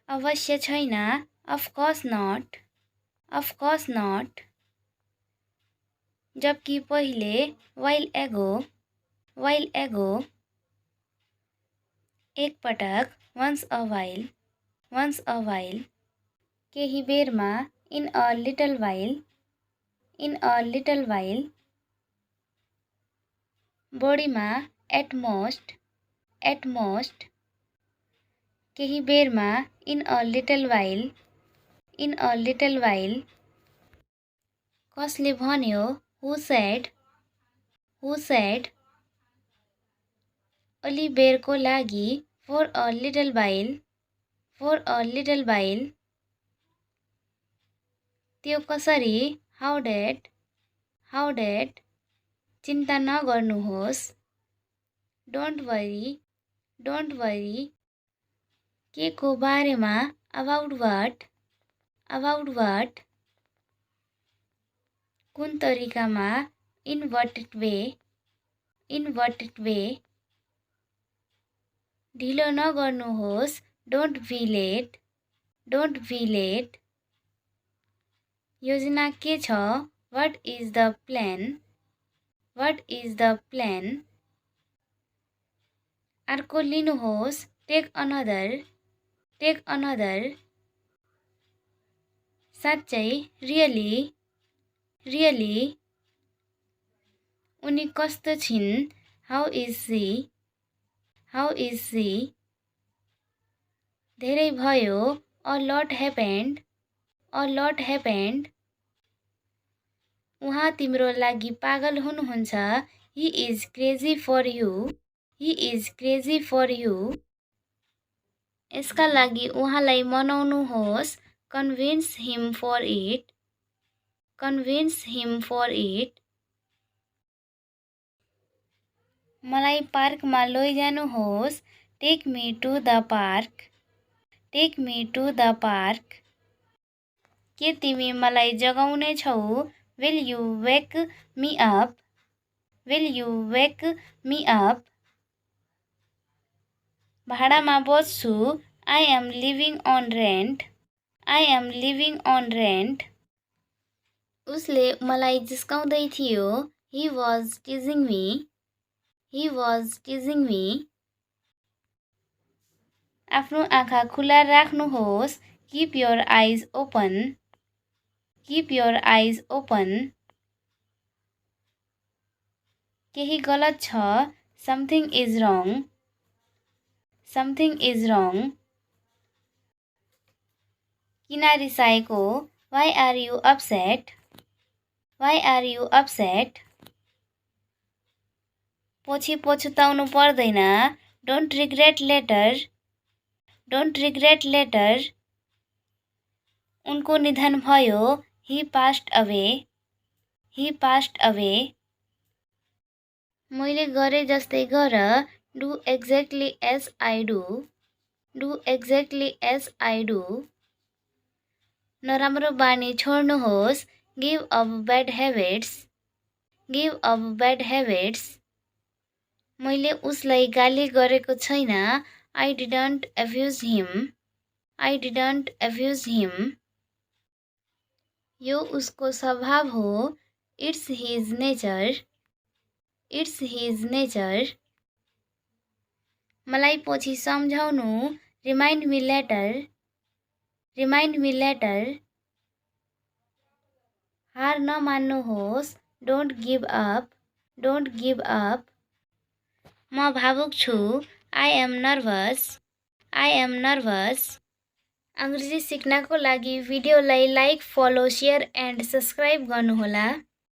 अवश्य छैन, of course not, of course not. जबकि पहिले, while ago, while ago. एक पटक, once a while, once a while. केही बेरमा, in a little while, in a little while. बढीमा, at most, at most. केही बेरमा, in a little while, in a little while. कसले भन्यो, who said, who said. अलि बेरको लागि, for a little while, for a little while. त्यो कसरी, how did, how did. चिन्ता नगर्नुहोस्, don't worry, don't worry. के को बारेमा, about what, about what. कुन तरिकामा, in what way, in what way. ढिलो नगर्नुहोस्, don't be late, don't be late. योजना के छ, what is the plan, what is the plan. अर्को लिनुहोस्, take another, take another. साँच्चै, really, really. उनी कस्तो छिन्, how is she, how is she. धेरै भयो, a lot happened, a lot happened. उहाँ तिम्रो लागि पागल हुनुहुन्छ, he is crazy for you, he is crazy for you. यसका लागि उहाँलाई मनाउनुहोस्, convince him for it, convince him for it. मलाई पार्कमा लैजानुहोस्, take me to the park, take me to the park. के तिमी मलाई जगाउने छौ, will you wake me up, will you wake me up. भाडामा बस्छु, I am living on rent, I am living on rent. उसले मलाई जिस्काउँदै थियो, he was teasing me, he was teasing me. आफ्नो आँखा खुला राख्नुहोस्, keep your eyes open, keep your eyes open. केही गलत छ, something is wrong, something is wrong. किन रिसाएको, why are you upset, why are you upset. पछि पछुताउनु पर्दैन, don't regret later, don't regret later. उनको निधन भयो, he passed away, he passed away. मैले गरे जस्तै गर, do exactly as I do, do exactly as I do. नराम्रो बानी छोड्नुहोस्, give up bad habits, give up bad habits. मैले उसलाई गाली गरेको छैन, I didn't abuse him, I didn't abuse him. यो उसको स्वभाव हो, it's his nature, it's his nature. मलाई पछि सम्झाउनु, remind me later, remind me later. हार नमान्नुहोस्, don't give up, don't give up. म भावुक छु, I am nervous, I am nervous. अंग्रेजी सिक्नको लागि भिडियोलाई like, follow, share and subscribe गर्नुहोला।